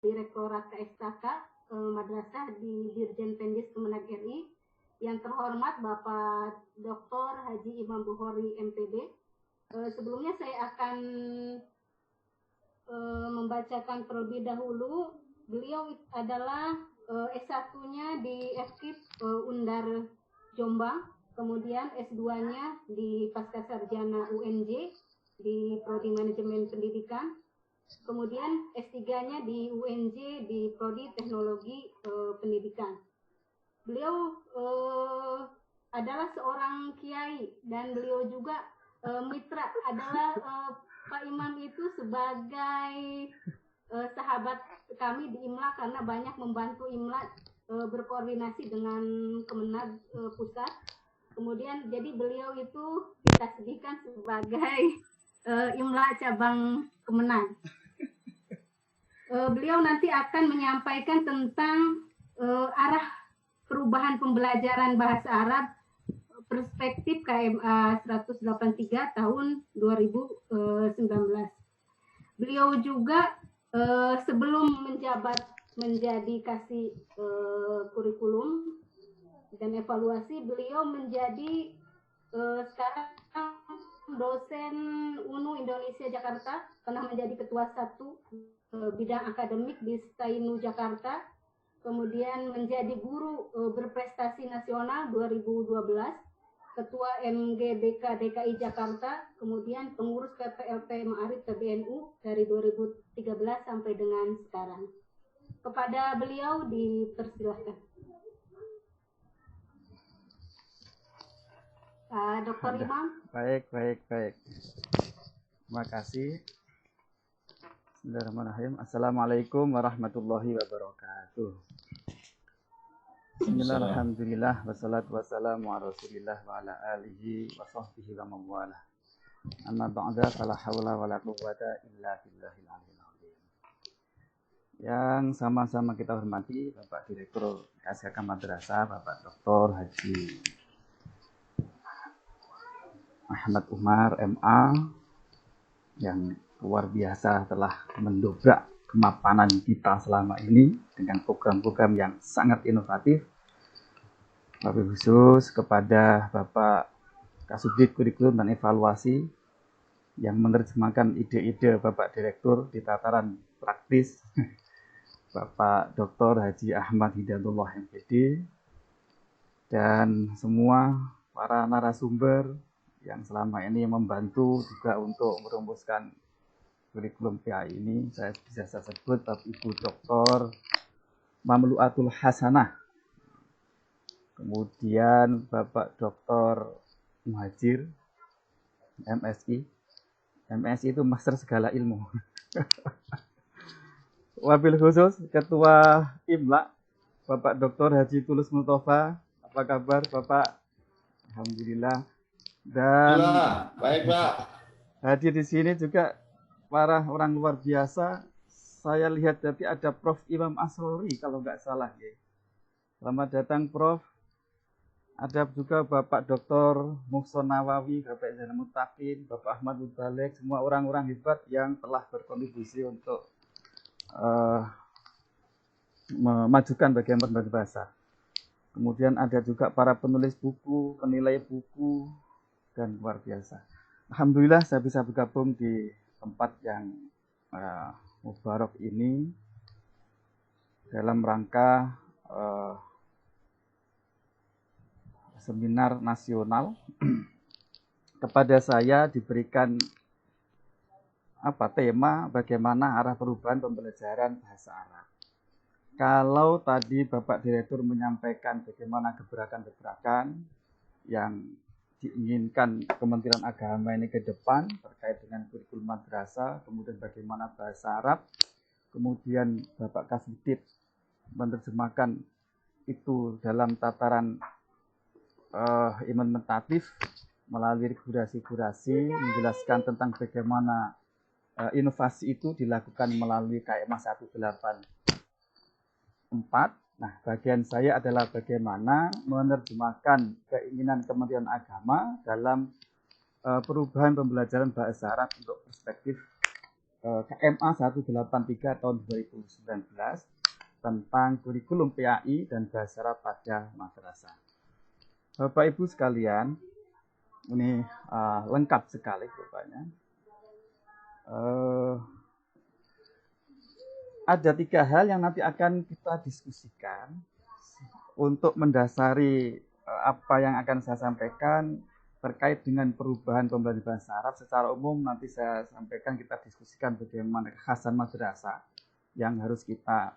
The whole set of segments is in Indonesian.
Direktorat KSTK Madrasah di Dirjen Pendis Kemenak RI, yang terhormat Bapak Dr. Haji Imam Bukhari MPD. Sebelumnya saya akan membacakan terlebih dahulu. Beliau adalah S1-nya di FKIP Undar Jombang, kemudian S2-nya di Pascasarjana UNJ di Prodi Manajemen Pendidikan, kemudian S3-nya di UNJ di Prodi Teknologi Pendidikan. Beliau adalah seorang kiai dan beliau juga mitra, adalah Pak Imam itu sebagai sahabat kami di IMLA karena banyak membantu IMLA berkoordinasi dengan Kemenag Pusat. Kemudian jadi beliau itu ditasbihkan sebagai IMLA cabang Kemenag. Beliau nanti akan menyampaikan tentang arah perubahan pembelajaran bahasa Arab perspektif KMA 183 tahun 2019. Beliau juga sebelum menjabat menjadi kasih kurikulum dan evaluasi, beliau menjadi sekarang dosen UNU Indonesia Jakarta, pernah menjadi ketua 1 bidang akademik di Stainu Jakarta, kemudian menjadi guru berprestasi nasional 2012, ketua MGBK DKI Jakarta, kemudian pengurus PPLP Ma'arif PBNU dari 2013 sampai dengan sekarang. Kepada beliau dipersilahkan. Dr. Imam. Baik. Terima kasih. Bismillahirrahmanirrahim. Assalamualaikum warahmatullahi wabarakatuh. Bismillahirrahmanirrahim. Wassalatu wassalamu ala rasulillah wa ala alihi wa sahbihi wa mawala. Amma ba'da, fala hawla wa la quwwata illa billahil aliyyil azim. Yang sama-sama kita hormati Bapak Direktur KSTK Madrasah, Bapak Dr. Haji Ahmad Umar MA, yang luar biasa telah mendobrak kemapanan kita selama ini dengan program-program yang sangat inovatif. Wabil khusus kepada Bapak Kasubdit Kurikulum dan Evaluasi yang menerjemahkan ide-ide Bapak Direktur di tataran praktis, Bapak Dr. Haji Ahmad Hidayatullah MPD, dan semua para narasumber yang selama ini membantu juga untuk merumuskan kurikulum PA ini. Saya bisa sebut Bapak Ibu Dr. Mamluatul Hasanah, kemudian Bapak Dr. Muhajir MSI. MSI itu Master Segala Ilmu. Wabil khusus Ketua IMLA Bapak Dr. Haji Tulus Mustafa. Apa kabar Bapak? Alhamdulillah. Dan baik Pak. Hadir di sini juga para orang luar biasa. Saya lihat tadi ada Prof. Imam Asrori kalau nggak salah ya. Selamat datang Prof. Ada juga Bapak Dr. Muhson Nawawi, Bapak Zainal Mutakin, Bapak Ahmad Mubalik, semua orang-orang hebat yang telah berkontribusi untuk memajukan bagian berbahasa. Kemudian ada juga para penulis buku, penilai buku, dan luar biasa. Alhamdulillah saya bisa bergabung di tempat yang mubarak ini dalam rangka seminar nasional. Kepada saya diberikan tema bagaimana arah perubahan pembelajaran bahasa Arab. Kalau tadi Bapak Direktur menyampaikan bagaimana gebrakan-gebrakan yang diinginkan Kementerian Agama ini ke depan terkait dengan kurikulum madrasah, kemudian bagaimana bahasa Arab, kemudian Bapak Kasubdit menerjemahkan itu dalam tataran implementatif melalui regulasi-regulasi, menjelaskan tentang bagaimana inovasi itu dilakukan melalui KMA 184. Nah, bagian saya adalah bagaimana menerjemahkan keinginan Kementerian Agama dalam perubahan pembelajaran bahasa Arab untuk perspektif KMA 183 tahun 2019 tentang kurikulum PAI dan bahasa Arab pada madrasah. Bapak Ibu sekalian, ini lengkap sekali rupanya. Ada 3 hal yang nanti akan kita diskusikan untuk mendasari apa yang akan saya sampaikan terkait dengan perubahan pembelajaran bahasa Arab. Secara umum nanti saya sampaikan, kita diskusikan bagaimana kekhasan madrasah yang harus kita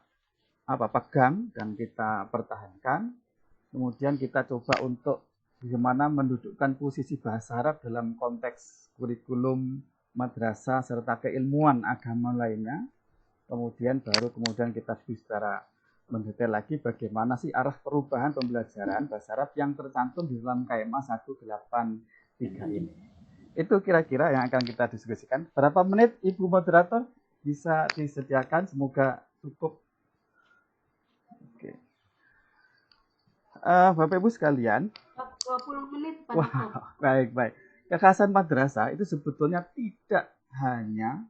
pegang dan kita pertahankan. Kemudian kita coba untuk bagaimana mendudukkan posisi bahasa Arab dalam konteks kurikulum madrasah serta keilmuan agama lainnya. Kemudian kita secara mendetail lagi bagaimana sih arah perubahan pembelajaran bahasa Arab yang tercantum di dalam KMA 183 ini. Itu kira-kira yang akan kita diskusikan. Berapa menit Ibu Moderator bisa disediakan? Semoga cukup. Oke. Bapak Ibu sekalian, 20 menit Pak. Wah, baik. Kekhasan madrasah itu sebetulnya tidak hanya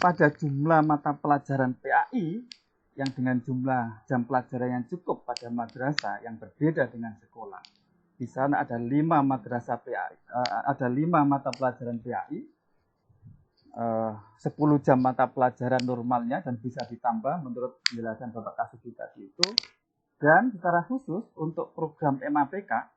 pada jumlah mata pelajaran PAI yang dengan jumlah jam pelajaran yang cukup pada madrasah yang berbeda dengan sekolah. Di sana ada 5 madrasah PAI, ada 5 mata pelajaran PAI, 10 jam mata pelajaran normalnya dan bisa ditambah menurut penjelasan Bapak Kasubi tadi itu. Dan secara khusus untuk program MAPK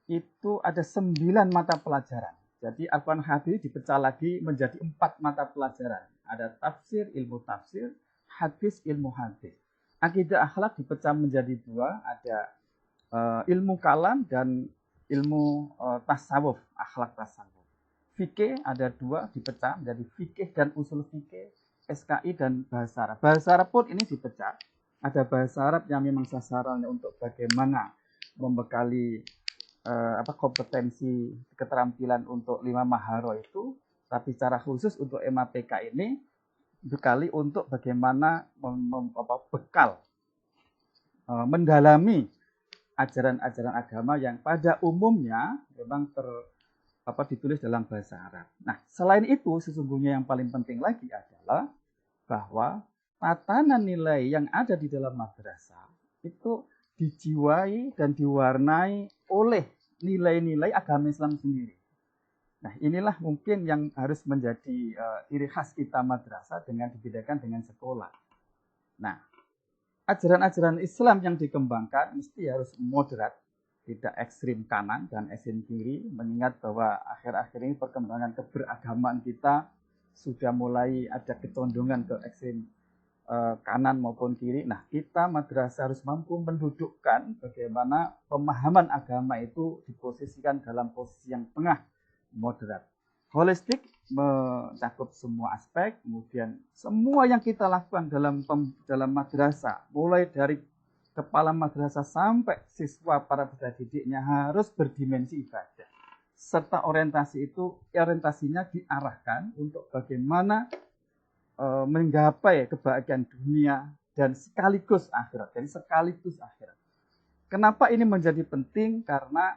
itu ada 9 mata pelajaran. Jadi Al-Quran Hadis dipecah lagi menjadi 4 mata pelajaran. Ada tafsir, ilmu tafsir, hadis, ilmu hadis. Akidah akhlak dipecah menjadi 2, ada ilmu kalam dan ilmu tasawuf, akhlak tasawuf. Fikih ada 2 dipecah menjadi fikih dan usul fikih, SKI dan bahasa Arab. Bahasa Arab pun ini dipecah. Ada bahasa Arab yang memang sasarannya untuk bagaimana membekali kompetensi keterampilan untuk 5 maharo itu, tapi secara khusus untuk MAPK ini bekali untuk bagaimana bekal mendalami ajaran-ajaran agama yang pada umumnya memang ditulis dalam bahasa Arab. Nah, selain itu sesungguhnya yang paling penting lagi adalah bahwa tatanan nilai yang ada di dalam madrasah itu dijiwai dan diwarnai oleh nilai-nilai agama Islam sendiri. Nah, inilah mungkin yang harus menjadi ciri khas kita madrasah dengan dibedakan dengan sekolah. Nah, ajaran-ajaran Islam yang dikembangkan mesti harus moderat, tidak ekstrim kanan dan ekstrim kiri, mengingat bahwa akhir-akhir ini perkembangan keberagamaan kita sudah mulai ada kecondongan ke ekstrim kanan maupun kiri. Nah, kita madrasah harus mampu mendudukkan bagaimana pemahaman agama itu diposisikan dalam posisi yang tengah, moderat. Holistik mencakup semua aspek, kemudian semua yang kita lakukan dalam madrasah, mulai dari kepala madrasah sampai siswa para peserta didiknya harus berdimensi ibadah. Serta orientasinya diarahkan untuk bagaimana menggapai kebahagiaan dunia dan sekaligus akhirat. Jadi sekaligus akhirat. Kenapa ini menjadi penting? Karena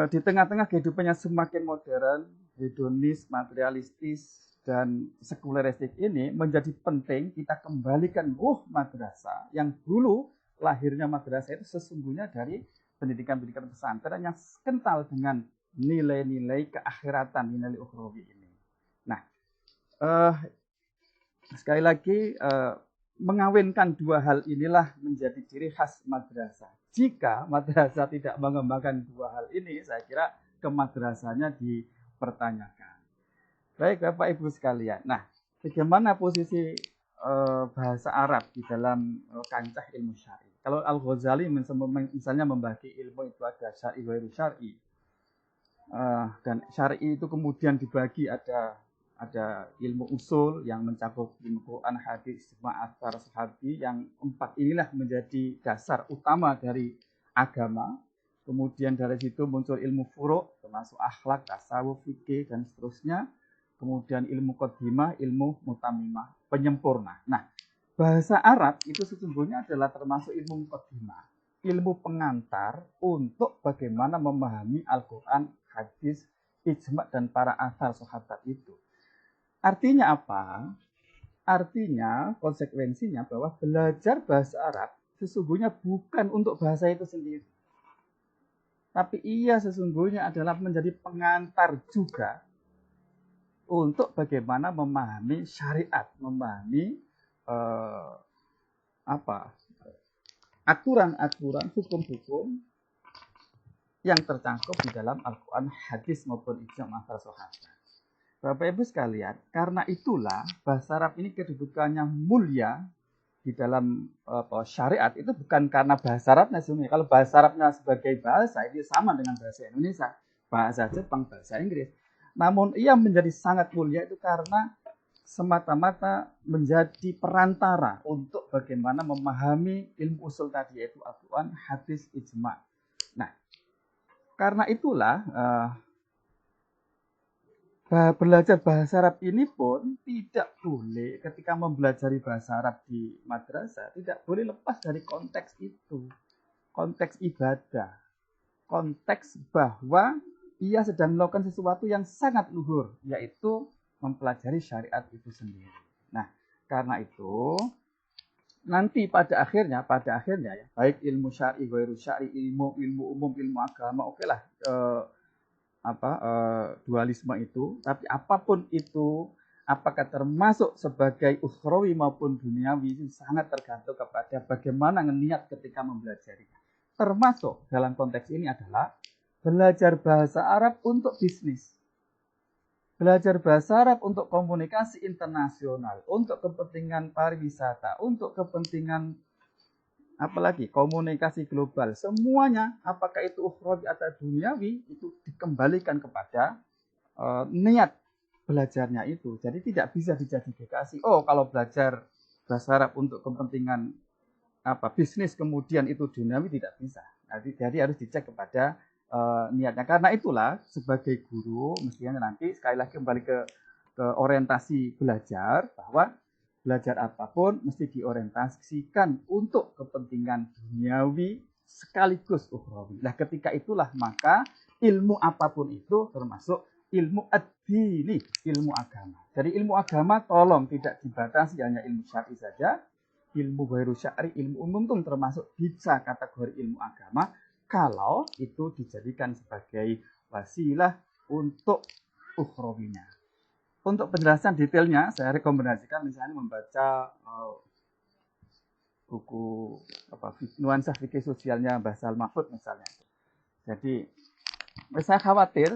di tengah-tengah kehidupannya semakin modern, hedonis, materialistis, dan sekuleristik ini menjadi penting kita kembalikan ruh madrasah yang dulu lahirnya madrasah itu sesungguhnya dari pendidikan-pendidikan pesantren yang kental dengan nilai-nilai keakhiratan, nilai ukhrawi ini. Nah, sekali lagi, mengawinkan 2 hal inilah menjadi ciri khas madrasah. Jika madrasah tidak mengembangkan 2 hal ini, saya kira kemadrasahnya dipertanyakan. Baik Bapak Ibu sekalian. Nah, bagaimana posisi bahasa Arab di dalam kancah ilmu syar'i? Kalau Al-Ghazali misalnya membagi ilmu itu ada syar'i wa syar'i. Dan syar'i itu kemudian dibagi ada ilmu usul yang mencakup ilmu Quran, hadis, ijma' athar sahabi, yang 4 inilah menjadi dasar utama dari agama. Kemudian dari situ muncul ilmu furu' termasuk akhlak, tasawuf, fikih dan seterusnya. Kemudian ilmu qadimah, ilmu mutamimah, penyempurna. Nah, bahasa Arab itu sesungguhnya adalah termasuk ilmu qadimah, ilmu pengantar untuk bagaimana memahami Al-Quran, hadis, ijma' dan para athar sahabat itu. Artinya apa? Artinya konsekuensinya bahwa belajar bahasa Arab sesungguhnya bukan untuk bahasa itu sendiri. Tapi ia sesungguhnya adalah menjadi pengantar juga untuk bagaimana memahami syariat, memahami aturan-aturan hukum-hukum yang tercangkup di dalam Al-Quran, hadis maupun ijma' para sahabat. Bapak Ibu sekalian, karena itulah bahasa Arab ini kedudukannya mulia di dalam syariat itu bukan karena bahasa Arabnya sebenarnya. Kalau bahasa Arabnya sebagai bahasa itu sama dengan bahasa Indonesia, bahasa Jepang, bahasa Inggris. Namun ia menjadi sangat mulia itu karena semata-mata menjadi perantara untuk bagaimana memahami ilmu usul tadi, yaitu Al-Quran, hadis, ijma'. Nah, karena itulah belajar bahasa Arab ini pun tidak boleh ketika mempelajari bahasa Arab di madrasah, tidak boleh lepas dari konteks itu. Konteks ibadah. Konteks bahwa ia sedang melakukan sesuatu yang sangat luhur, yaitu mempelajari syariat itu sendiri. Nah, karena itu nanti pada akhirnya ya, baik ilmu syar'i, ghairu syar'i, ilmu umum, ilmu agama, okelah, dualisme itu, tapi apapun itu, apakah termasuk sebagai ukhrawi maupun duniawi, itu sangat tergantung kepada bagaimana niat ketika mempelajarinya. Termasuk dalam konteks ini adalah belajar bahasa Arab untuk bisnis, belajar bahasa Arab untuk komunikasi internasional, untuk kepentingan pariwisata, untuk kepentingan apalagi komunikasi global, semuanya apakah itu ukhrawi atau duniawi itu dikembalikan kepada niat belajarnya itu. Jadi tidak bisa dijadifikasi, oh kalau belajar bahasa Arab untuk kepentingan bisnis kemudian itu duniawi, tidak bisa. Jadi harus dicek kepada niatnya. Karena itulah sebagai guru mestinya nanti sekali lagi kembali ke orientasi belajar, bahwa belajar apapun mesti diorientasikan untuk kepentingan duniawi sekaligus ukhrawi. Nah, ketika itulah maka ilmu apapun itu termasuk ilmu ad-dini, ilmu agama. Jadi ilmu agama tolong tidak dibatasi hanya ilmu syar'i saja. Ilmu ghairu syar'i, ilmu umum itu termasuk bisa kategori ilmu agama kalau itu dijadikan sebagai wasilah untuk ukhrawinya. Untuk penjelasan detailnya, saya rekomendasikan misalnya membaca buku nuansa fikih sosialnya Mbah Sal Mahfud misalnya. Jadi, saya khawatir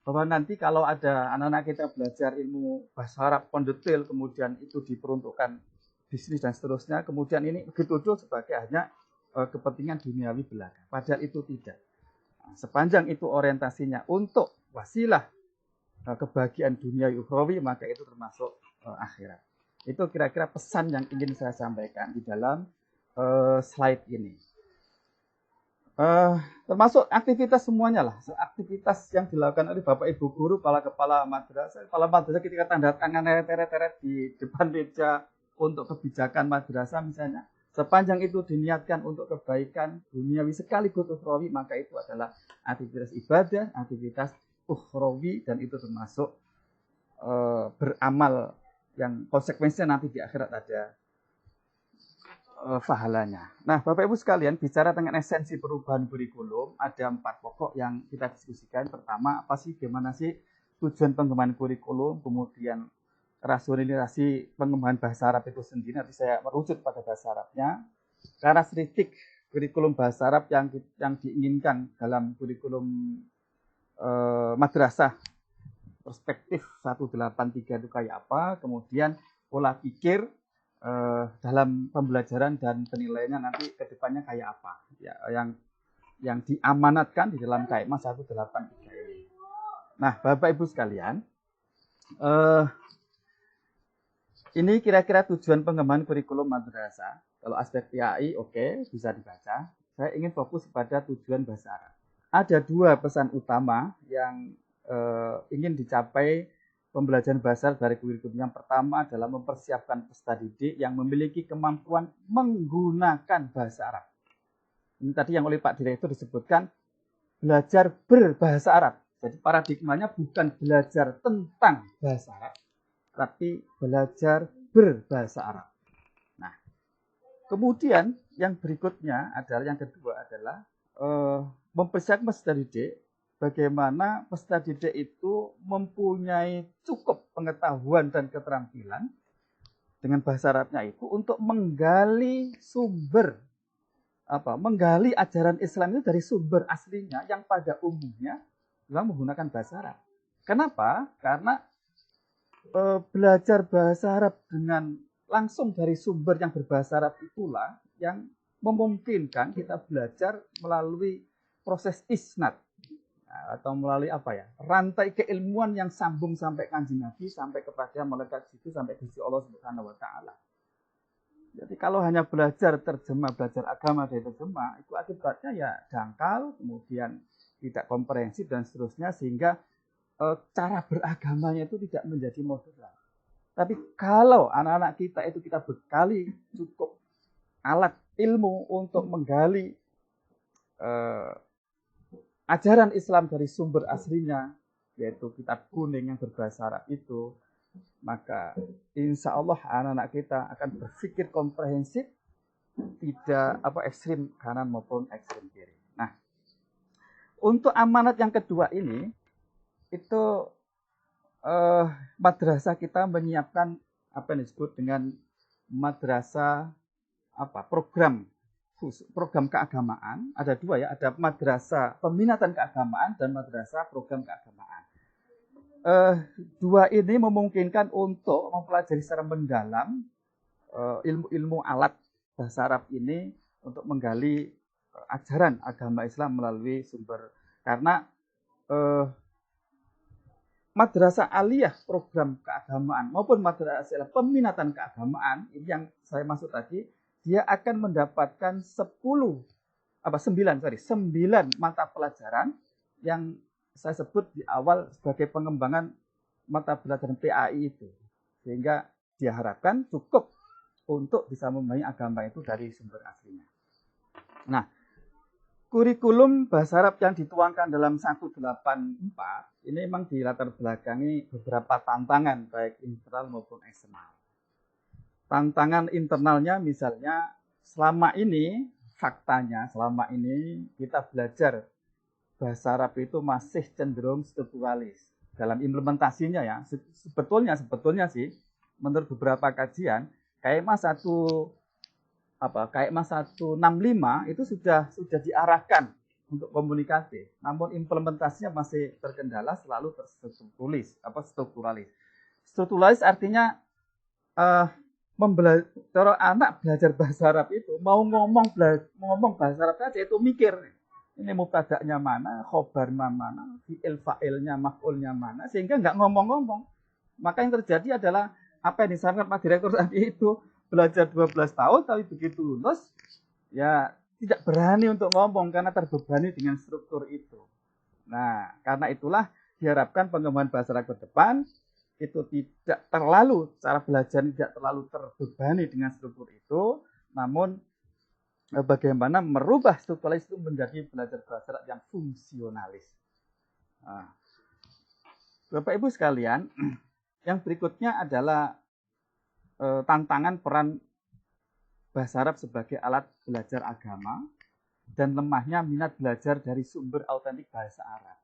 bahwa nanti kalau ada anak-anak kita belajar ilmu bahasa Arab detail, kemudian itu diperuntukkan bisnis dan seterusnya, kemudian ini dituduh sebagai hanya kepentingan duniawi belaka. Padahal itu tidak. Sepanjang itu orientasinya untuk wasilah kebahagiaan dunia ukhrawi, maka itu termasuk akhirat. Itu kira-kira pesan yang ingin saya sampaikan di dalam slide ini. Termasuk aktivitas semuanya lah, aktivitas yang dilakukan oleh Bapak Ibu guru, kepala madrasah ketika tanda tangan teret-teret di depan meja untuk kebijakan madrasah misalnya, sepanjang itu diniatkan untuk kebaikan duniawi sekaligus ukhrawi, maka itu adalah aktivitas ibadah, aktivitas ukhrawi, dan itu termasuk beramal yang konsekuensinya nanti di akhirat ada pahalanya. Nah, Bapak Ibu sekalian, bicara tentang esensi perubahan kurikulum, ada 4 pokok yang kita diskusikan. Pertama, bagaimana sih tujuan pengembangan kurikulum, kemudian rasionalisasi pengembangan bahasa Arab itu sendiri. Nanti saya merujuk pada bahasa Arabnya. Karakteristik kurikulum bahasa Arab yang diinginkan dalam kurikulum madrasah perspektif 183 itu kayak apa, kemudian pola pikir dalam pembelajaran dan penilaiannya nanti ke depannya kayak apa ya, yang diamanatkan di dalam KMA 183 ini. Nah, Bapak Ibu sekalian, ini kira-kira tujuan pengembangan kurikulum madrasah. Kalau aspek PAI oke, bisa dibaca. Saya ingin fokus pada tujuan bahasa Arab. Ada 2 pesan utama yang ingin dicapai pembelajaran bahasa Arab dari kurikulum. Yang pertama adalah mempersiapkan peserta didik yang memiliki kemampuan menggunakan bahasa Arab. Ini tadi yang oleh Pak Direktur disebutkan belajar berbahasa Arab. Jadi paradigmanya bukan belajar tentang bahasa Arab, tapi belajar berbahasa Arab. Nah, kemudian yang berikutnya adalah yang kedua adalah mempersiapkan peserta didik bagaimana peserta didik itu mempunyai cukup pengetahuan dan keterampilan dengan bahasa Arabnya itu untuk menggali menggali ajaran Islam itu dari sumber aslinya yang pada umumnya memang menggunakan bahasa Arab. Kenapa? Karena belajar bahasa Arab dengan langsung dari sumber yang berbahasa Arab itulah yang memungkinkan kita belajar melalui proses isnad atau melalui rantai keilmuan yang sambung sampai Kanjeng Nabi, sampai kepada malaikat Jibril, sampai Gusti Allah Subhanahu wa taala. Jadi kalau hanya belajar terjemah, belajar agama dari terjemah, itu akibatnya ya dangkal, kemudian tidak komprehensif dan seterusnya, sehingga cara beragamanya itu tidak menjadi moderat. Tapi kalau anak-anak kita itu kita bekali cukup alat ilmu untuk menggali ajaran Islam dari sumber aslinya, yaitu kitab kuning yang berbahasa Arab itu, maka insya Allah anak-anak kita akan berpikir komprehensif, tidak ekstrim kanan maupun ekstrim kiri. Nah, untuk amanat yang kedua ini, itu madrasah kita menyiapkan apa yang disebut dengan madrasah program keagamaan. Ada dua ya, ada madrasah peminatan keagamaan dan madrasah program keagamaan. Dua ini memungkinkan untuk mempelajari secara mendalam ilmu-ilmu alat bahasa Arab ini untuk menggali ajaran agama Islam melalui sumber. Karena madrasah aliyah program keagamaan maupun madrasah peminatan keagamaan ini yang saya maksud tadi, dia akan mendapatkan 9 mata pelajaran yang saya sebut di awal sebagai pengembangan mata pelajaran PAI itu. Sehingga diharapkan cukup untuk bisa memahami agama itu dari sumber aslinya. Nah, kurikulum bahasa Arab yang dituangkan dalam 184 ini memang dilatar belakangi beberapa tantangan baik internal maupun eksternal. Tantangan internalnya misalnya faktanya selama ini kita belajar bahasa Arab itu masih cenderung strukturalis. Dalam implementasinya ya, sebetulnya sih menurut beberapa kajian KMA 165 itu sudah diarahkan untuk komunikasi. Namun implementasinya masih terkendala selalu strukturalis. Strukturalis artinya kalau anak belajar bahasa Arab itu mau ngomong bahasa Arab saja itu mikir ini mubtada'nya mana, khobarnya mana, fi'il fa'ilnya, maf'ulnya mana, sehingga nggak ngomong-ngomong. Maka yang terjadi adalah apa yang disampaikan Pak Direktur tadi itu, belajar 12 tahun tapi begitu lulus ya tidak berani untuk ngomong karena terbebani dengan struktur itu. Nah, karena itulah diharapkan pengembangan bahasa Arab ke depan itu tidak terlalu, cara belajar tidak terlalu terbebani dengan struktur itu, namun bagaimana merubah strukturalis itu menjadi belajar bahasa Arab yang fungsionalis. Nah, Bapak Ibu sekalian, yang berikutnya adalah tantangan peran bahasa Arab sebagai alat belajar agama dan lemahnya minat belajar dari sumber autentik bahasa Arab.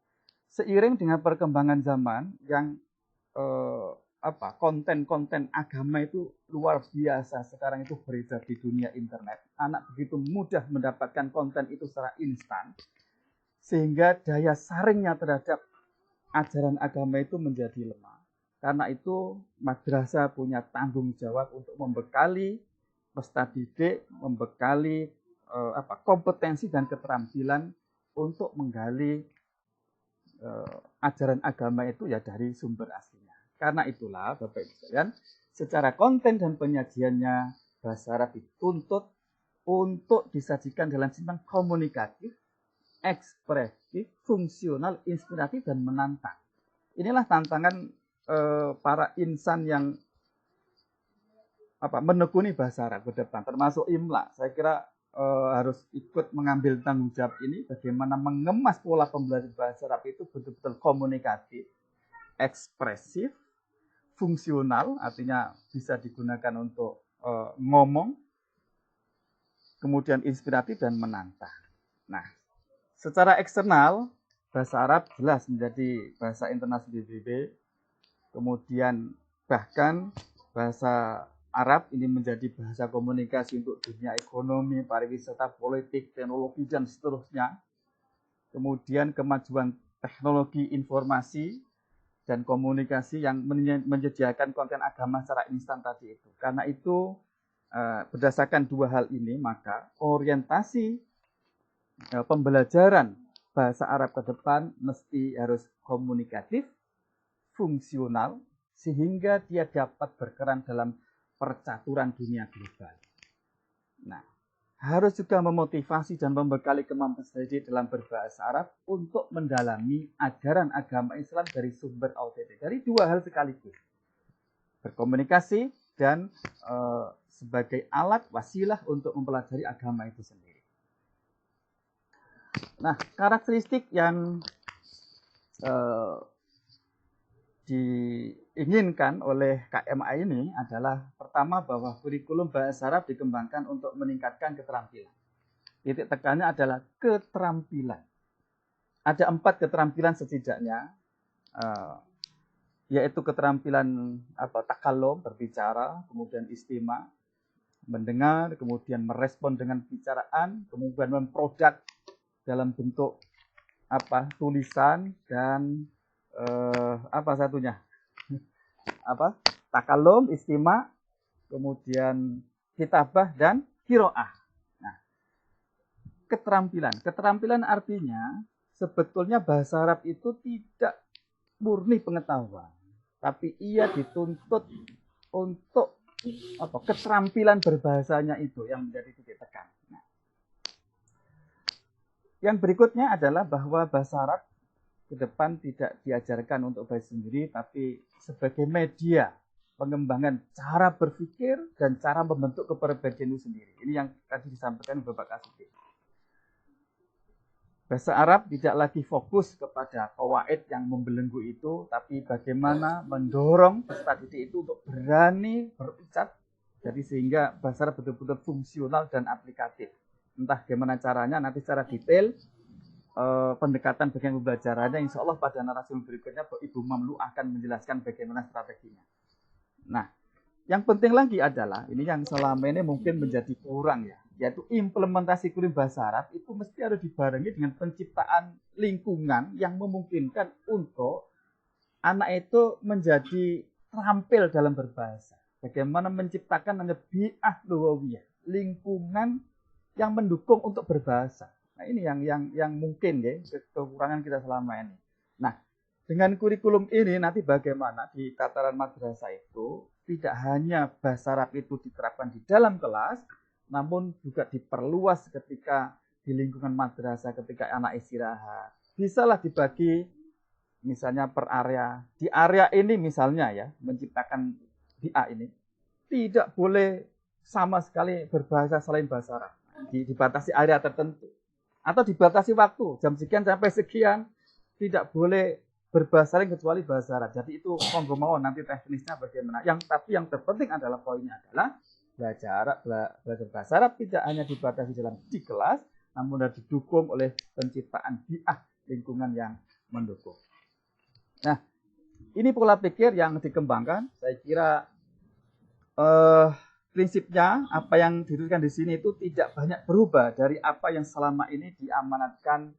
Seiring dengan perkembangan zaman yang konten-konten agama itu luar biasa sekarang itu beredar di dunia internet. Anak begitu mudah mendapatkan konten itu secara instan, sehingga daya saringnya terhadap ajaran agama itu menjadi lemah. Karena itu madrasah punya tanggung jawab untuk membekali peserta didik, membekali kompetensi dan keterampilan untuk menggali ajaran agama itu ya dari sumber aslinya. Karena itulah Bapak Ibu sekalian, secara konten dan penyajiannya bahasa Arab dituntut untuk disajikan dalam sistem komunikatif, ekspresif, fungsional, inspiratif, dan menantang. Inilah tantangan para insan yang menekuni bahasa Arab ke depan, termasuk IMLA. Saya kira harus ikut mengambil tanggung jawab ini, bagaimana mengemas pola pembelajaran bahasa Arab itu betul-betul komunikatif, ekspresif, fungsional, artinya bisa digunakan untuk ngomong, kemudian inspiratif dan menantang. Nah, secara eksternal, bahasa Arab jelas menjadi bahasa internasional PBB, kemudian bahkan bahasa Arab ini menjadi bahasa komunikasi untuk dunia ekonomi, pariwisata, politik, teknologi, dan seterusnya. Kemudian kemajuan teknologi informasi dan komunikasi yang menyediakan konten agama secara instan tadi itu. Karena itu, berdasarkan dua hal ini, maka orientasi pembelajaran bahasa Arab ke depan mesti harus komunikatif, fungsional, sehingga dia dapat berperan dalam percaturan dunia global. Nah, harus juga memotivasi dan membekali kemampuan sendiri dalam berbahasa Arab untuk mendalami ajaran agama Islam dari sumber autentik. Dari dua hal sekaligus. Berkomunikasi dan sebagai alat wasilah untuk mempelajari agama itu sendiri. Nah, karakteristik yang diinginkan oleh KMA ini adalah pertama bahwa kurikulum bahasa Arab dikembangkan untuk meningkatkan keterampilan. Titik tekannya adalah keterampilan. Ada 4 keterampilan setidaknya, yaitu keterampilan takallum, berbicara, kemudian istima, mendengar, kemudian merespon dengan bicaraan, kemudian memproduk dalam bentuk tulisan, dan takallum, istima, kemudian kitabah dan qiraah. Nah, keterampilan artinya sebetulnya bahasa Arab itu tidak murni pengetahuan, tapi ia dituntut untuk keterampilan berbahasanya itu yang menjadi titik tekan. Nah, yang berikutnya adalah bahwa bahasa Arab ke depan tidak diajarkan untuk bahasa sendiri, tapi sebagai media pengembangan cara berpikir dan cara membentuk kepribadian itu sendiri. Ini yang tadi disampaikan Bapak Kasih. Bahasa Arab tidak lagi fokus kepada qawaid yang membelenggu itu, tapi bagaimana mendorong peserta didik itu untuk berani berucap, jadi sehingga bahasa Arab betul-betul fungsional dan aplikatif. Entah bagaimana caranya, nanti secara detail pendekatan bagian pembelajarannya, insya Allah pada narasi berikutnya Ibu Mamlu akan menjelaskan bagaimana strateginya. Nah, yang penting lagi adalah, ini yang selama ini mungkin menjadi kurang ya, yaitu implementasi kurikulum bahasa Arab itu mesti harus dibarengi dengan penciptaan lingkungan yang memungkinkan untuk anak itu menjadi terampil dalam berbahasa. Bagaimana menciptakan bi'ah lughawiyah, lingkungan yang mendukung untuk berbahasa. Nah, ini yang mungkin ya kekurangan kita selama ini. Nah, dengan kurikulum ini nanti bagaimana di tataran madrasah itu tidak hanya bahasa Arab itu diterapkan di dalam kelas, namun juga diperluas ketika di lingkungan madrasah, ketika anak istirahat. Bisalah dibagi misalnya per area. Di area ini misalnya ya, menciptakan BA ini tidak boleh sama sekali berbahasa selain bahasa Arab. Dibatasi area tertentu. Atau dibatasi waktu, jam sekian sampai sekian, tidak boleh berbahasa lain kecuali bahasa Arab. Jadi itu monggo mawon nanti teknisnya bagaimana. Tapi yang terpenting adalah poinnya adalah belajar bahasa Arab tidak hanya dibatasi dalam di kelas, namun harus didukung oleh penciptaan bi'ah lingkungan yang mendukung. Nah, ini pola pikir yang dikembangkan. Saya kira prinsipnya apa yang dituliskan di sini itu tidak banyak berubah dari apa yang selama ini diamanatkan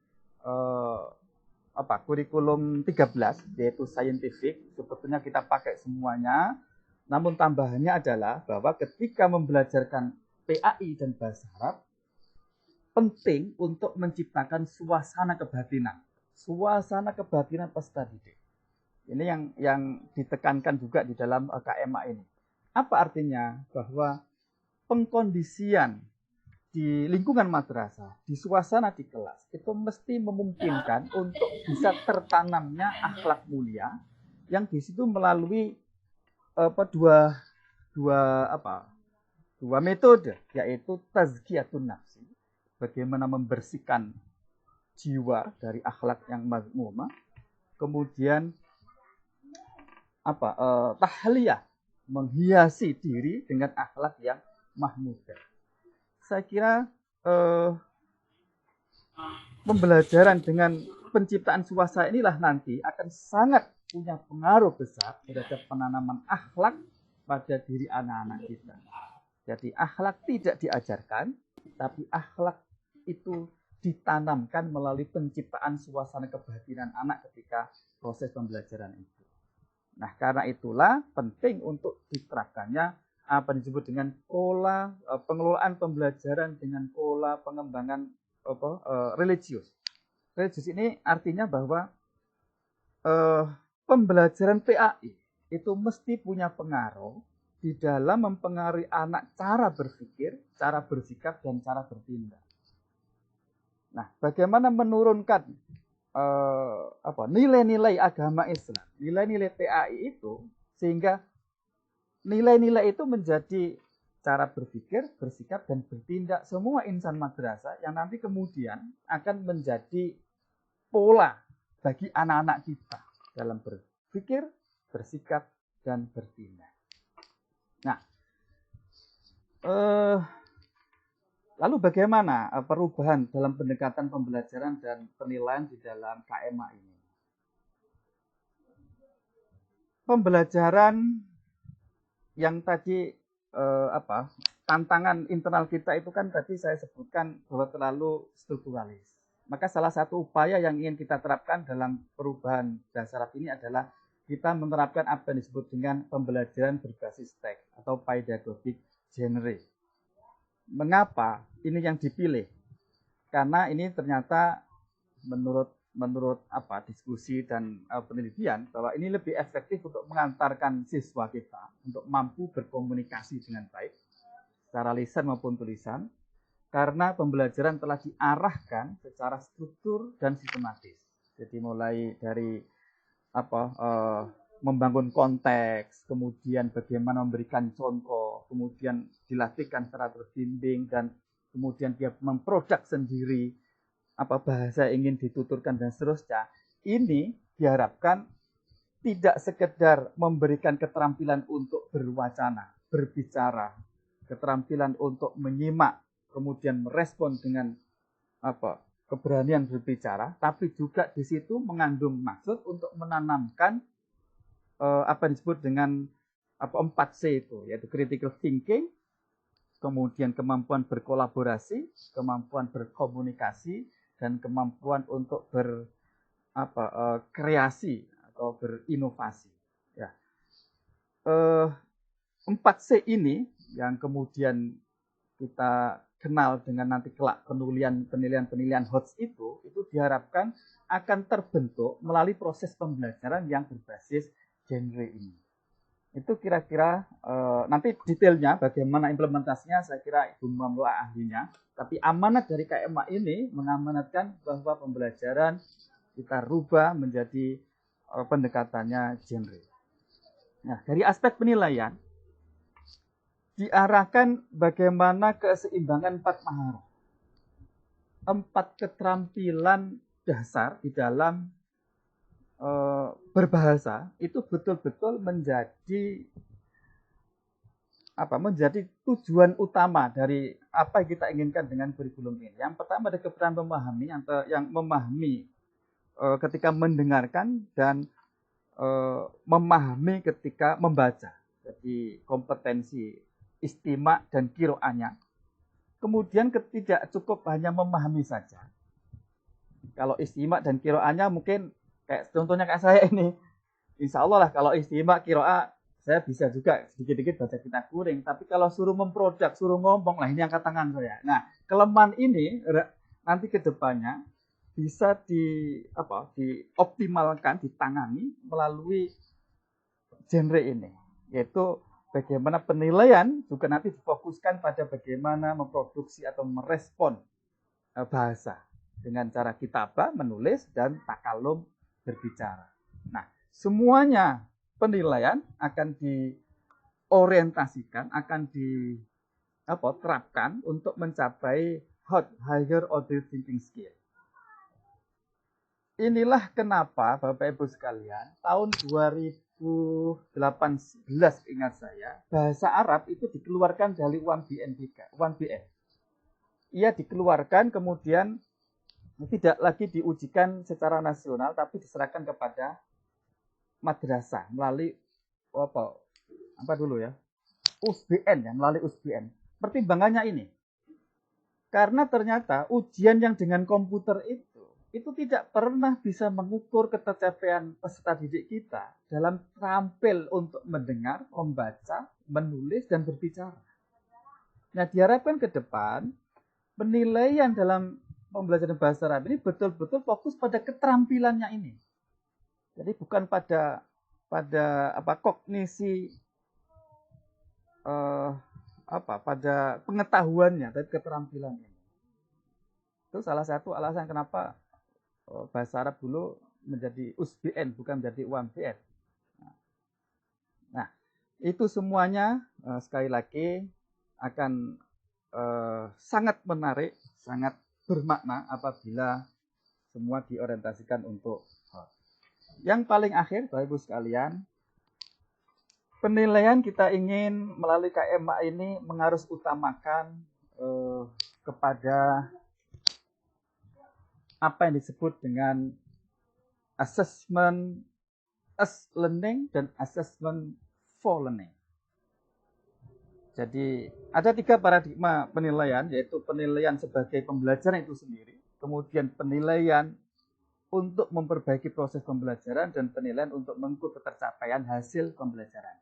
kurikulum 13, yaitu scientific. Sebetulnya kita pakai semuanya, namun tambahannya adalah bahwa ketika membelajarkan PAI dan bahasa Arab penting untuk menciptakan suasana kebatinan peserta didik. Ini yang ditekankan juga di dalam KMA ini. Apa artinya? Bahwa pengkondisian di lingkungan madrasah, di suasana di kelas, itu mesti memungkinkan untuk bisa tertanamnya akhlak mulia yang di situ melalui dua metode, yaitu tazkiyatun nafsi, bagaimana membersihkan jiwa dari akhlak yang mazmumah, kemudian tahliyah, menghiasi diri dengan akhlak yang mahmudah. Saya kira pembelajaran dengan penciptaan suasana inilah nanti akan sangat punya pengaruh besar terhadap penanaman akhlak pada diri anak-anak kita. Jadi akhlak tidak diajarkan, tapi akhlak itu ditanamkan melalui penciptaan suasana kebatinan anak ketika proses pembelajaran itu. Nah, karena itulah penting untuk diterapkannya apa disebut dengan pola pengelolaan pembelajaran dengan pola pengembangan religius. Religius ini artinya bahwa pembelajaran PAI itu mesti punya pengaruh di dalam mempengaruhi anak cara berpikir, cara bersikap, dan cara bertindak. Nah, bagaimana menurunkan nilai-nilai agama Islam, nilai-nilai PAI itu, sehingga nilai-nilai itu menjadi cara berpikir, bersikap, dan bertindak semua insan madrasah yang nanti kemudian akan menjadi pola bagi anak-anak kita dalam berpikir, bersikap, dan bertindak. Nah, lalu bagaimana perubahan dalam pendekatan pembelajaran dan penilaian di dalam KMA ini? Pembelajaran yang tadi tantangan internal kita itu kan tadi saya sebutkan bahwa terlalu strukturalis. Maka salah satu upaya yang ingin kita terapkan dalam perubahan dasar ini adalah kita menerapkan apa yang disebut dengan pembelajaran berbasis teks atau pedagogic genre. Mengapa ini yang dipilih? Karena ini ternyata menurut diskusi dan penelitian bahwa ini lebih efektif untuk mengantarkan siswa kita untuk mampu berkomunikasi dengan baik secara lisan maupun tulisan, karena pembelajaran telah diarahkan secara struktur dan sistematis. Jadi mulai dari membangun konteks, kemudian bagaimana memberikan contoh, kemudian dilatihkan secara terbimbing, dan kemudian dia memproduk sendiri bahasa yang ingin dituturkan dan seterusnya. Ini diharapkan tidak sekedar memberikan keterampilan untuk berwacana, berbicara, keterampilan untuk menyimak, kemudian merespon dengan keberanian berbicara, tapi juga di situ mengandung maksud untuk menanamkan apa disebut dengan 4C itu, yaitu critical thinking, kemudian kemampuan berkolaborasi, kemampuan berkomunikasi, dan kemampuan untuk berkreasi atau berinovasi. Ya. 4C ini yang kemudian kita kenal dengan nanti kelak penilaian HOTS itu diharapkan akan terbentuk melalui proses pembelajaran yang berbasis genre ini. Itu kira-kira nanti detailnya bagaimana implementasinya saya kira Ibu Mamlua ahlinya. Tapi amanat dari KMA ini mengamanatkan bahwa pembelajaran kita rubah menjadi pendekatannya genre. Nah, dari aspek penilaian diarahkan bagaimana keseimbangan 4 maharah. 4 keterampilan dasar di dalam berbahasa itu betul-betul menjadi tujuan utama dari apa yang kita inginkan dengan kurikulum ini. Yang pertama ada keterampilan memahami, yang memahami ketika mendengarkan dan memahami ketika membaca. Jadi kompetensi istima dan kiroahnya. Kemudian tidak cukup hanya memahami saja. Kalau istima dan kiroahnya mungkin contohnya kayak saya ini. Insya Allah lah kalau istima kiroah saya bisa juga sedikit-sedikit baca kitab kuring, tapi kalau suruh memproduk, suruh ngomong, lah ini angkat tangan saya. Nah, kelemahan ini nanti ke depannya bisa dioptimalkan, ditangani melalui genre ini, yaitu bagaimana penilaian juga nanti difokuskan pada bagaimana memproduksi atau merespon bahasa dengan cara kitabah, menulis, dan takalum berbicara. Nah, semuanya penilaian akan diorientasikan, akan diterapkan untuk mencapai higher order thinking skill. Inilah kenapa Bapak Ibu sekalian tahun 2018 2018 ingat saya, bahasa Arab itu dikeluarkan dari UMBN. Ia dikeluarkan kemudian tidak lagi diujikan secara nasional, tapi diserahkan kepada madrasah melalui apa dulu ya, USBN ya, melalui USBN. Pertimbangannya ini, karena ternyata ujian yang dengan komputer itu tidak pernah bisa mengukur ketercapaian peserta didik kita dalam terampil untuk mendengar, membaca, menulis, dan berbicara. Nah, diharapkan ke depan penilaian dalam pembelajaran bahasa Arab ini betul-betul fokus pada keterampilannya ini. Jadi bukan pada kognisi pada pengetahuannya, tapi keterampilannya. Itu salah satu alasan kenapa bahasa Arab dulu menjadi USBN bukan menjadi UMBN. Nah, itu semuanya sekali lagi akan sangat menarik, sangat bermakna apabila semua diorientasikan untuk yang paling akhir, Bapak Ibu sekalian, penilaian kita ingin melalui KMA ini mengharus utamakan kepada apa yang disebut dengan assessment as learning dan assessment for learning. Jadi ada 3 paradigma penilaian, yaitu penilaian sebagai pembelajaran itu sendiri, kemudian penilaian untuk memperbaiki proses pembelajaran, dan penilaian untuk mengukur ketercapaian hasil pembelajaran.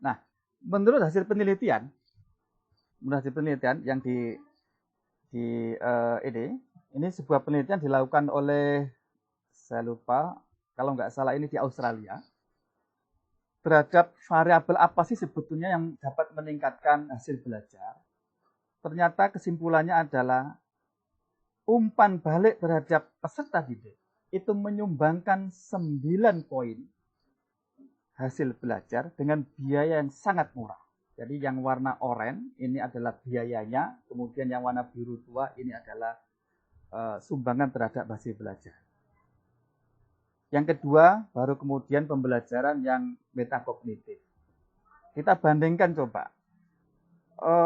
Nah, menurut hasil penelitian yang ini sebuah penelitian dilakukan oleh, saya lupa, kalau nggak salah ini di Australia, terhadap variabel apa sih sebetulnya yang dapat meningkatkan hasil belajar. Ternyata kesimpulannya adalah umpan balik terhadap peserta didik itu menyumbangkan 9 poin hasil belajar dengan biaya yang sangat murah. Jadi yang warna oranye ini adalah biayanya, kemudian yang warna biru tua ini adalah sumbangan terhadap hasil belajar. Yang kedua, baru kemudian pembelajaran yang metakognitif. Kita bandingkan coba.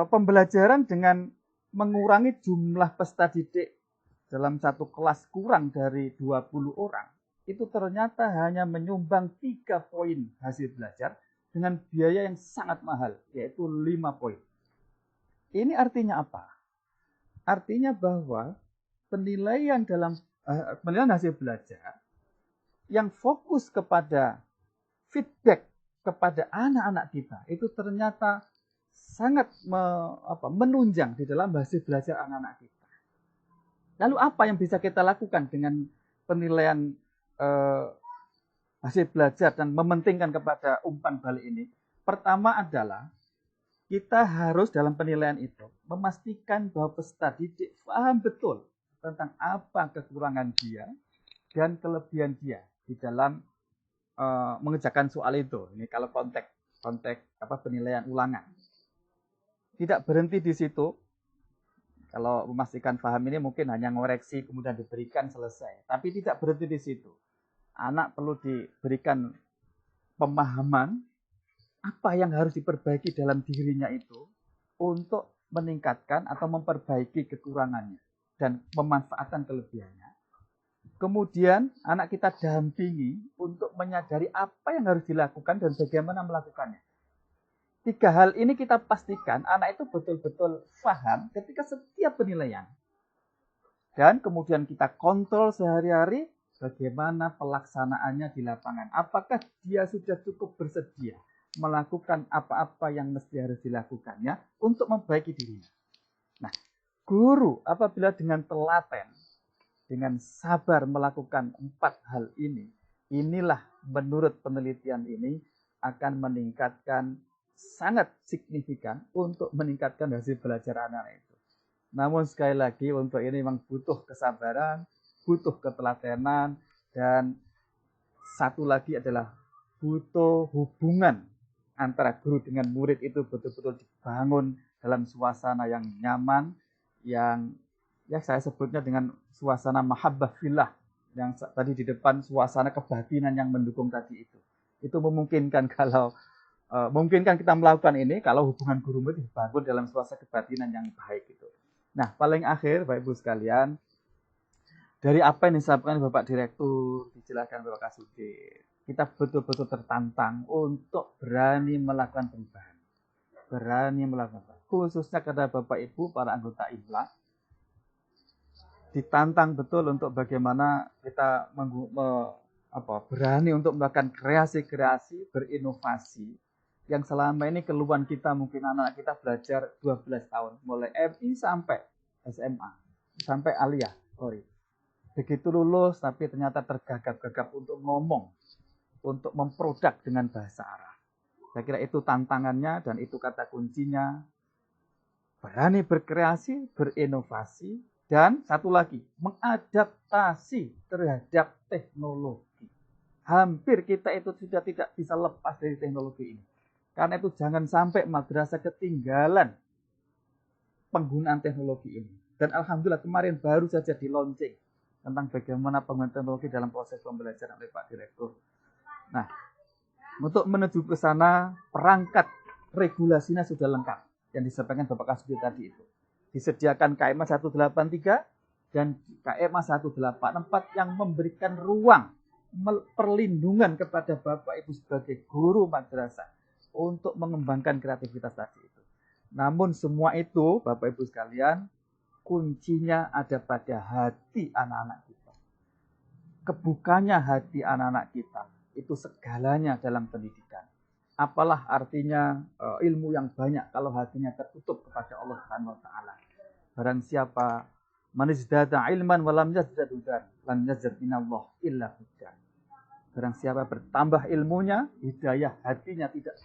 Pembelajaran dengan mengurangi jumlah peserta didik dalam satu kelas kurang dari 20 orang, itu ternyata hanya menyumbang 3 poin hasil belajar dengan biaya yang sangat mahal, yaitu 5 poin. Ini artinya apa? Artinya bahwa penilaian hasil belajar yang fokus kepada feedback kepada anak-anak kita itu ternyata sangat menunjang di dalam hasil belajar anak-anak kita. Lalu apa yang bisa kita lakukan dengan penilaian hasil belajar dan mementingkan kepada umpan balik ini? Pertama adalah kita harus dalam penilaian itu memastikan bahwa peserta didik paham betul tentang apa kekurangan dia dan kelebihan dia di dalam mengerjakan soal itu. Ini kalau konteks penilaian ulangan. Tidak berhenti di situ. Kalau memastikan paham ini mungkin hanya ngoreksi kemudian diberikan selesai. Tapi tidak berhenti di situ. Anak perlu diberikan pemahaman apa yang harus diperbaiki dalam dirinya itu untuk meningkatkan atau memperbaiki kekurangannya dan memanfaatkan kelebihannya. Kemudian anak kita dampingi untuk menyadari apa yang harus dilakukan dan bagaimana melakukannya. 3 hal ini kita pastikan anak itu betul-betul paham ketika setiap penilaian. Dan kemudian kita kontrol sehari-hari bagaimana pelaksanaannya di lapangan. Apakah dia sudah cukup bersedia melakukan apa-apa yang mesti harus dilakukannya untuk memperbaiki dirinya. Nah, guru apabila dengan telaten, dengan sabar melakukan 4 hal ini, inilah menurut penelitian ini akan meningkatkan sangat signifikan untuk meningkatkan hasil belajar anak itu. Namun sekali lagi untuk ini memang butuh kesabaran, butuh ketelatenan, dan satu lagi adalah butuh hubungan antara guru dengan murid itu betul-betul dibangun dalam suasana yang nyaman, yang ya saya sebutnya dengan suasana mahabbah fillah, yang tadi di depan suasana kebatinan yang mendukung tadi itu. Itu memungkinkan kalau memungkinkan kita melakukan ini kalau hubungan guru murid dibangun dalam suasana kebatinan yang baik gitu. Nah, paling akhir Bapak Ibu sekalian, dari apa yang disampaikan Bapak Direktur, dijelaskan Bapak Kasubdit, kita betul-betul tertantang untuk berani melakukan perubahan. Berani melakukan perubahan. Khususnya kepada Bapak Ibu para anggota IMLA, ditantang betul untuk bagaimana kita berani untuk melakukan kreasi-kreasi, berinovasi yang selama ini keluhan kita, mungkin anak kita belajar 12 tahun mulai MI sampai SMA sampai aliyah, begitu lulus tapi ternyata tergagap-gagap untuk ngomong, untuk memproduk dengan bahasa Arab. Saya kira itu tantangannya dan itu kata kuncinya, berani berkreasi, berinovasi, dan satu lagi, mengadaptasi terhadap teknologi. Hampir kita itu sudah tidak bisa lepas dari teknologi ini. Karena itu jangan sampai madrasah ketinggalan penggunaan teknologi ini. Dan alhamdulillah kemarin baru saja di launching tentang bagaimana penggunaan teknologi dalam proses pembelajaran oleh Pak Direktur. Nah, untuk menuju ke sana, perangkat regulasinya sudah lengkap yang disampaikan Bapak Kasubdit tadi itu. Disediakan KMA 183 dan KMA 184 yang memberikan ruang perlindungan kepada Bapak Ibu sebagai guru madrasah untuk mengembangkan kreativitas tadi itu. Namun semua itu Bapak Ibu sekalian, kuncinya ada pada hati anak-anak kita. Kebukanya hati anak-anak kita itu segalanya dalam pendidikan. Apalah artinya ilmu yang banyak kalau hatinya tertutup kepada Allah Subhanahu wa taala. Barang siapa manizdada ilman wa lam yazdad hudan, lam yazdad minallah illa hudan. Barang siapa bertambah ilmunya, hidayah hatinya tidak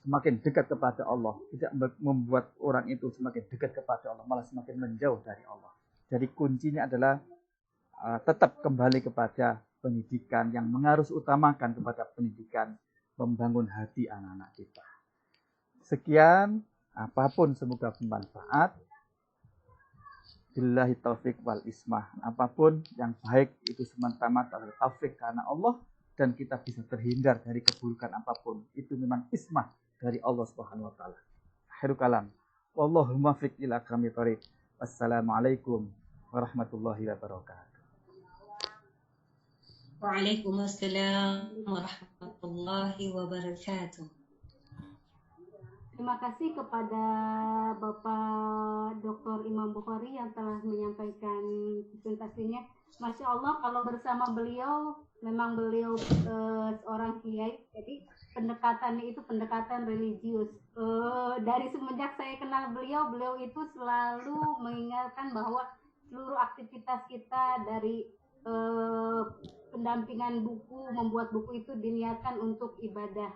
semakin dekat kepada Allah, tidak membuat orang itu semakin dekat kepada Allah, malah semakin menjauh dari Allah. Jadi kuncinya adalah tetap kembali kepada pendidikan yang mengharus utamakan kepada pendidikan membangun hati anak-anak kita. Sekian, apapun semoga bermanfaat. Billahi taufik wal ismah. Apapun yang baik itu semata-mata adalah taufik karena Allah dan kita bisa terhindar dari keburukan apapun. Itu memang ismah dari Allah Subhanahu wa taala. Akhirul kalam. Wallahu muwaffiq ila aqwamit thoriq. Wassalamualaikum warahmatullahi wabarakatuh. Waalaikumsalam warahmatullahi wabarakatuh. Terima kasih kepada Bapak Dr. Imam Bukhari yang telah menyampaikan presentasinya. Masya Allah, kalau bersama beliau, memang beliau seorang kiai, jadi pendekatannya itu pendekatan religius. Dari semenjak saya kenal beliau, beliau itu selalu mengingatkan bahwa seluruh aktivitas kita dari pendampingan buku, membuat buku itu diniatkan untuk ibadah.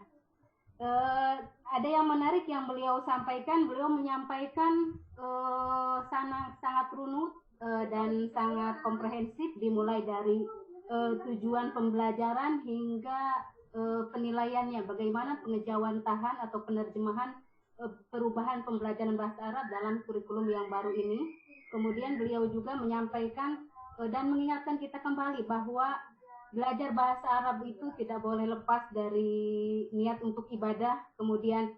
Ada yang menarik yang beliau sampaikan, beliau menyampaikan sangat runut dan sangat komprehensif, dimulai dari tujuan pembelajaran hingga penilaiannya, bagaimana pengejawantahan atau penerjemahan perubahan pembelajaran bahasa Arab dalam kurikulum yang baru ini. Kemudian beliau juga menyampaikan dan mengingatkan kita kembali bahwa belajar bahasa Arab itu tidak boleh lepas dari niat untuk ibadah. Kemudian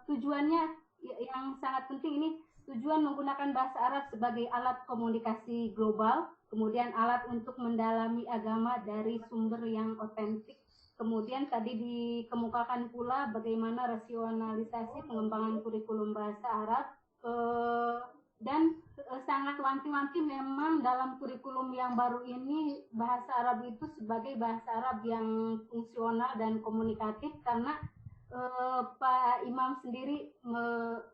tujuannya yang sangat penting ini, tujuan menggunakan bahasa Arab sebagai alat komunikasi global, kemudian alat untuk mendalami agama dari sumber yang otentik. Kemudian tadi dikemukakan pula bagaimana rasionalisasi pengembangan kurikulum bahasa Arab, dan sangat wanti-wanti memang dalam kurikulum yang baru ini bahasa Arab itu sebagai bahasa Arab yang fungsional dan komunikatif, karena Pak Imam sendiri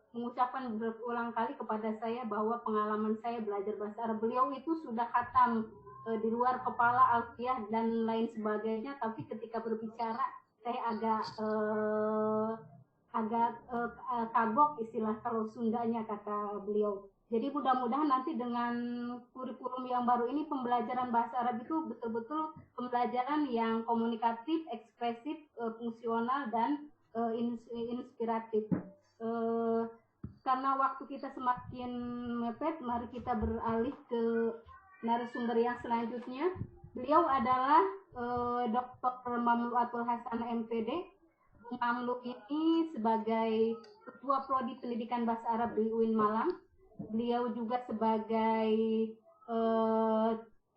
mengucapkan berulang kali kepada saya bahwa pengalaman saya belajar bahasa Arab, beliau itu sudah khatam di luar kepala alfiah dan lain sebagainya, tapi ketika berbicara saya agak kagok istilah kalau Sundanya kata beliau. Jadi mudah-mudahan nanti dengan kurikulum yang baru ini pembelajaran bahasa Arab itu betul-betul pembelajaran yang komunikatif, ekspresif, fungsional, dan inspiratif. Karena waktu kita semakin mepet, mari kita beralih ke narasumber yang selanjutnya. Beliau adalah Dr. Mamlu Atul Hasan MPD. Mamlu ini sebagai Ketua Prodi Pendidikan Bahasa Arab di UIN Malang. Beliau juga sebagai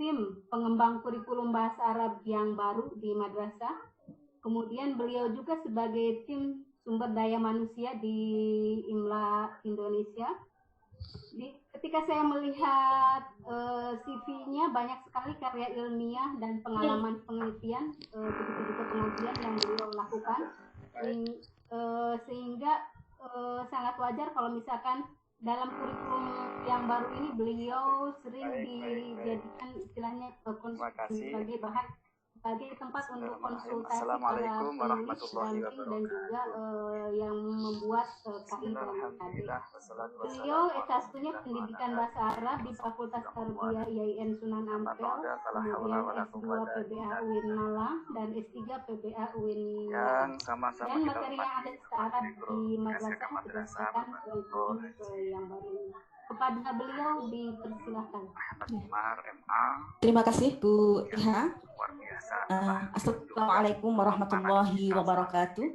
tim pengembang kurikulum bahasa Arab yang baru di madrasah. Kemudian beliau juga sebagai tim sumber daya manusia di IMLA Indonesia. Ketika saya melihat CV-nya, banyak sekali karya ilmiah dan pengalaman penelitian, begitu juga pengabdian yang beliau lakukan, sehingga sangat wajar kalau misalkan dalam kurikulum yang baru ini beliau sering dijadikan istilahnya sebagai bahan, sebagai tempat untuk konsultasi para penulis dan juga yang membuat KI dan KD. Beliau S1-nya pendidikan bahasa Arab di Fakultas Tarbiyah IAIN Sunan Ampel, kemudian S2 PBA UIN Malang dan S3 PBA UIN Malang. Dan materi yang ada sekarang di madrasah berdasarkan kurikulum yang baru ini. Kepada beliau dipersilahkan. Terima kasih Bu Iha. Assalamualaikum warahmatullahi wabarakatuh.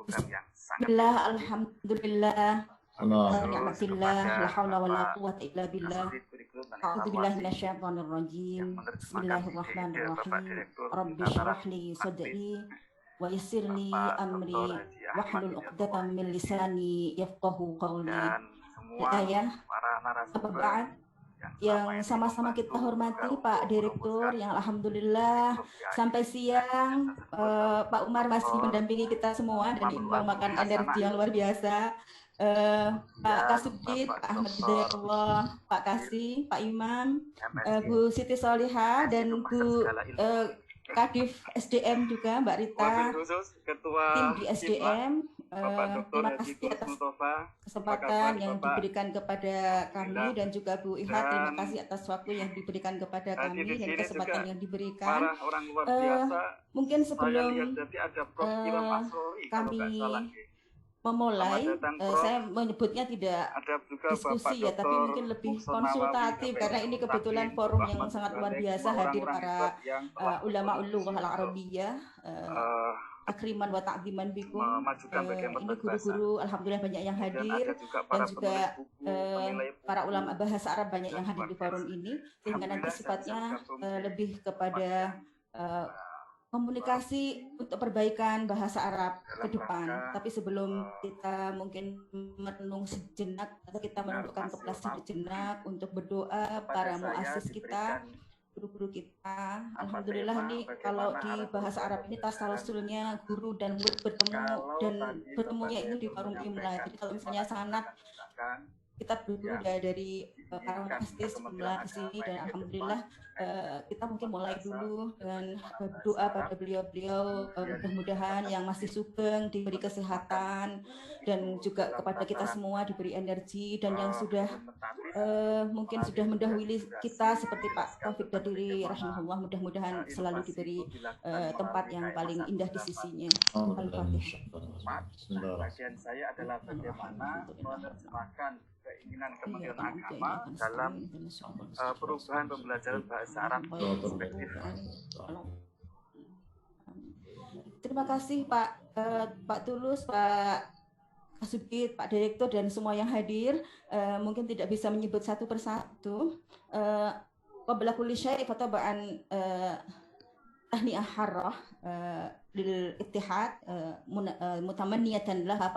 Bismillah, alhamdulillah, ni'matillah, la hawla wa la quwwata illa billah. A'udzubillahi minasyaitonir rajim. Bismillahirrahmanirrahim. Rabbi shrah li sadri wa yassir li amri wahlul 'uqdatam min lisani yafqahu qawli. Ya, yang sama-sama kita hormati Pak Direktur, yang alhamdulillah sampai siang Pak Umar masih mendampingi kita semua dan menyumbangkan energi yang luar biasa. Pak Kasubdit, Pak Ahmad Hidayatullah, Pak Kasih, Pak Imam, Bu Siti Solihah, dan Bu Kadif SDM juga Mbak Rita, tim di SDM. Terima kasih atas kesempatan yang diberikan kepada kami dan juga Bu Iha, terima kasih atas waktu yang diberikan kepada kami dan kesempatan yang diberikan. Mungkin sebelum kami memulai, saya menyebutnya tidak diskusi ya, tapi mungkin lebih konsultatif karena ini kebetulan forum yang sangat luar biasa, hadir para ulama ulul al-arabiyah, akriman wa ta'ziman bikum. Ini guru-guru alhamdulillah banyak yang hadir dan juga para ulama bahasa Arab banyak yang hadir di forum ini, sehingga nanti sifatnya lebih kepada komunikasi untuk perbaikan bahasa Arab ke depan. Tapi sebelum kita mungkin merenung sejenak atau kita menundukkan kepala sejenak untuk berdoa para muassis kita, guru-guru kita. Alhamdulillah ini kalau di bahasa Arab ini tasalsulnya guru dan murid bertemu, dan bertemunya itu di forum IMLA. Jadi kalau misalnya sanad kita berguru dari para muassis IMLA di sini, dan alhamdulillah kita mungkin mulai dulu dengan doa pada beliau-beliau, mudah-mudahan yang masih sugeng diberi kesehatan dan juga kepada kita semua diberi energi, dan yang sudah mungkin sudah mendahului kita seperti Pak Taufik Dadiri rahimahullah, mudah-mudahan selalu diberi tempat yang paling indah di sisinya. Bagian saya adalah bagaimana menerjemahkan keinginan Kementerian Agama dalam perubahan pembelajaran bahasa Arab perspektif. Terima kasih Pak Tulus, Pak Kasubdit, Pak Direktur, dan semua yang hadir. Mungkin tidak bisa menyebut satu persatu. Qabla kulli syai' fataba'an tahni'ah harrah lil ittihad mutamanniyatan laha